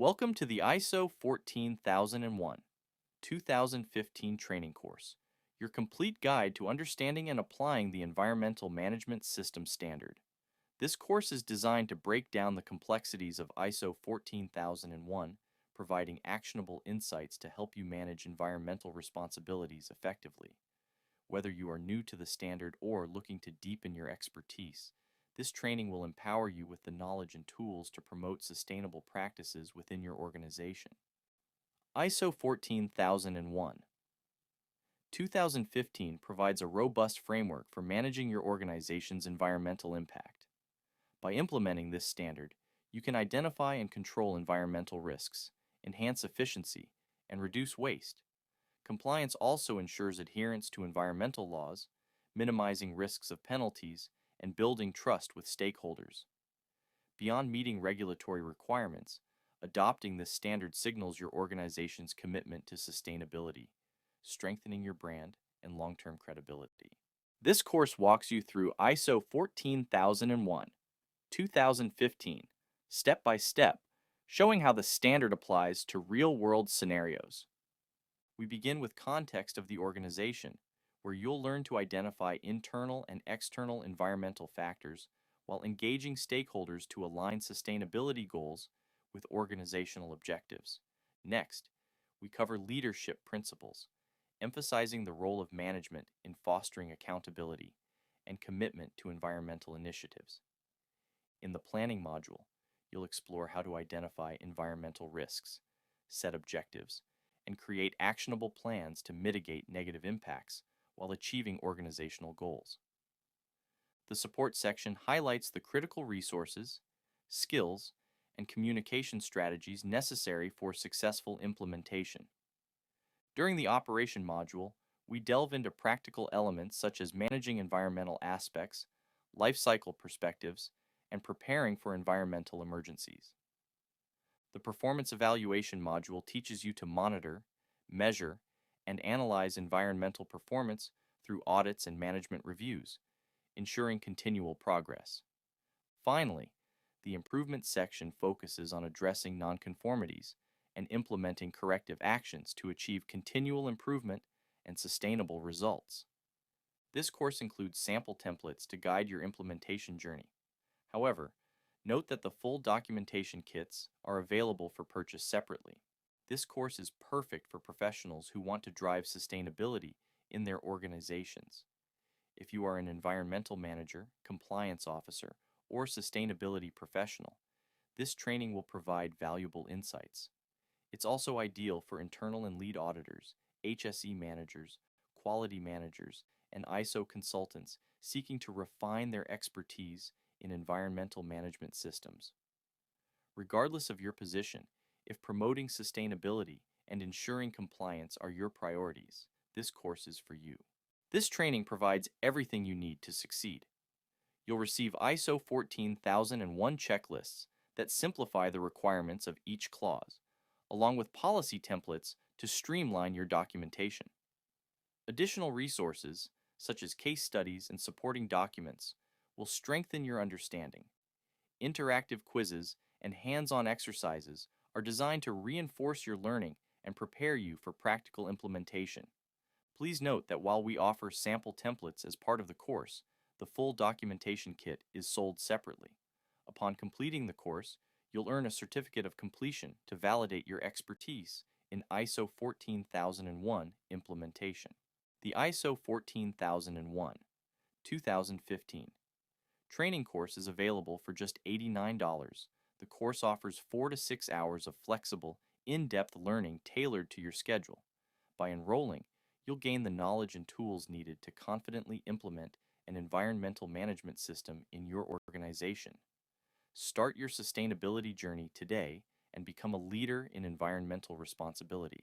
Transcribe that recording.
Welcome to the ISO 14001 2015 training course, your complete guide to understanding and applying the Environmental Management System Standard. This course is designed to break down the complexities of ISO 14001, providing actionable insights to help you manage environmental responsibilities effectively. Whether you are new to the standard or looking to deepen your expertise, this training will empower you with the knowledge and tools to promote sustainable practices within your organization. ISO 14001 2015 provides a robust framework for managing your organization's environmental impact. By implementing this standard, you can identify and control environmental risks, enhance efficiency, and reduce waste. Compliance also ensures adherence to environmental laws, minimizing risks of penalties, and building trust with stakeholders. Beyond meeting regulatory requirements, adopting this standard signals your organization's commitment to sustainability, strengthening your brand and long-term credibility. This course walks you through ISO 14001, 2015, step by step, showing how the standard applies to real-world scenarios. We begin with context of the organization, where you'll learn to identify internal and external environmental factors while engaging stakeholders to align sustainability goals with organizational objectives. Next, we cover leadership principles, emphasizing the role of management in fostering accountability and commitment to environmental initiatives. In the planning module, you'll explore how to identify environmental risks, set objectives, and create actionable plans to mitigate negative impacts while achieving organizational goals. The support section highlights the critical resources, skills, and communication strategies necessary for successful implementation. During the operation module, we delve into practical elements such as managing environmental aspects, life cycle perspectives, and preparing for environmental emergencies. The performance evaluation module teaches you to monitor, measure, and analyze environmental performance through audits and management reviews, ensuring continual progress. Finally, the improvement section focuses on addressing nonconformities and implementing corrective actions to achieve continual improvement and sustainable results. This course includes sample templates to guide your implementation journey. However, note that the full documentation kits are available for purchase separately. This course is perfect for professionals who want to drive sustainability in their organizations. If you are an environmental manager, compliance officer, or sustainability professional, this training will provide valuable insights. It's also ideal for internal and lead auditors, HSE managers, quality managers, and ISO consultants seeking to refine their expertise in environmental management systems. Regardless of your position, if promoting sustainability and ensuring compliance are your priorities, this course is for you. This training provides everything you need to succeed. You'll receive ISO 14001 checklists that simplify the requirements of each clause, along with policy templates to streamline your documentation. Additional resources, such as case studies and supporting documents, will strengthen your understanding. Interactive quizzes and hands-on exercises are designed to reinforce your learning and prepare you for practical implementation. Please note that while we offer sample templates as part of the course, the full documentation kit is sold separately. Upon completing the course, you'll earn a certificate of completion to validate your expertise in ISO 14001 implementation. The ISO 14001, 2015 training course is available for just $89. The course offers 4 to 6 hours of flexible, in-depth learning tailored to your schedule. By enrolling, you'll gain the knowledge and tools needed to confidently implement an environmental management system in your organization. Start your sustainability journey today and become a leader in environmental responsibility.